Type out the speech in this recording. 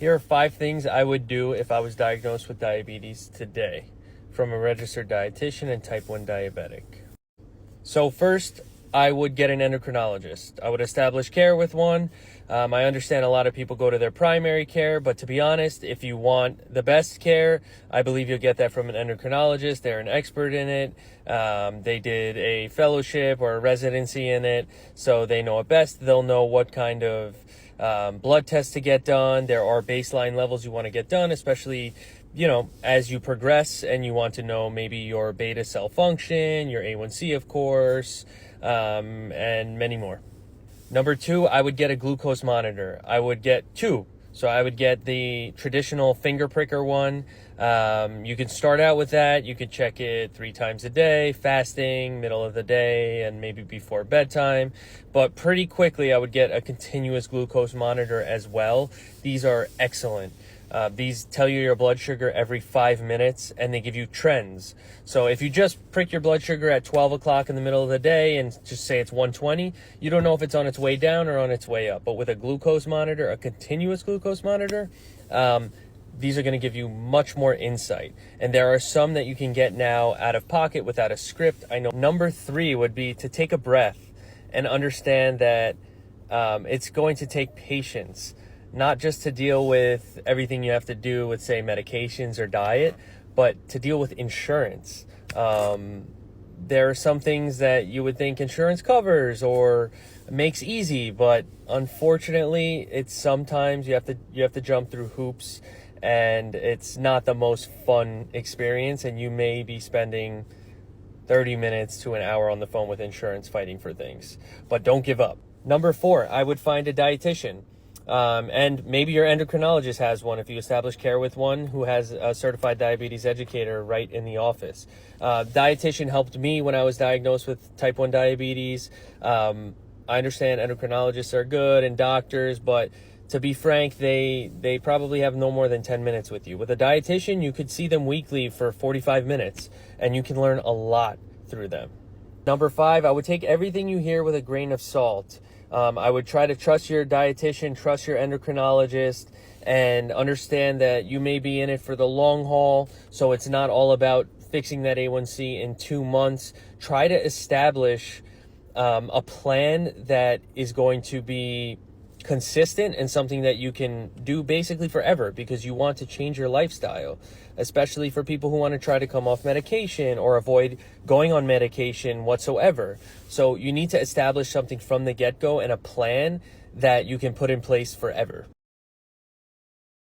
Here are 5 things I would do if I was diagnosed with diabetes today from a registered dietitian and type 1 diabetic. So first, I would get an endocrinologist. I would establish care with one. I understand a lot of people go to their primary care, but to be honest, if you want the best care, I believe you'll get that from an endocrinologist. They're an expert in it. They did a fellowship or a residency in it, so they know it best. They'll know what kind of blood tests to get done. There are baseline levels you want to get done, especially as you progress and you want to know maybe your beta cell function, your A1C, of course, and many more. Number 2, I would get a glucose monitor. I would get 2. So I would get the traditional finger pricker one. You can start out with that. You could check it 3 times a day, fasting, middle of the day, and maybe before bedtime. But pretty quickly, I would get a continuous glucose monitor as well. These are excellent. These tell you your blood sugar every 5 minutes, and they give you trends. So if you just prick your blood sugar at 12 o'clock in the middle of the day and just say it's 120, you don't know if it's on its way down or on its way up. But with a glucose monitor, a continuous glucose monitor, these are going to give you much more insight. And there are some that you can get now out of pocket without a script. I know. Number 3 would be to take a breath and understand that it's going to take patience. Not just to deal with everything you have to do with, say, medications or diet, but to deal with insurance. There are some things that you would think insurance covers or makes easy, but unfortunately, it's sometimes you have to jump through hoops, and it's not the most fun experience, and you may be spending 30 minutes to an hour on the phone with insurance fighting for things. But don't give up. Number 4, I would find a dietitian. And maybe your endocrinologist has one if you establish care with one who has a certified diabetes educator right in the office. Dietitian helped me when I was diagnosed with type 1 diabetes. I understand endocrinologists are good and doctors, but to be frank, they probably have no more than 10 minutes with you. With a dietitian, you could see them weekly for 45 minutes, and you can learn a lot through them. Number 5, I would take everything you hear with a grain of salt. I would try to trust your dietitian, trust your endocrinologist, and understand that you may be in it for the long haul. So it's not all about fixing that A1C in 2 months. Try to establish a plan that is going to be consistent and something that you can do basically forever, because you want to change your lifestyle, especially for people who want to try to come off medication or avoid going on medication whatsoever. So you need to establish something from the get-go and a plan that you can put in place forever.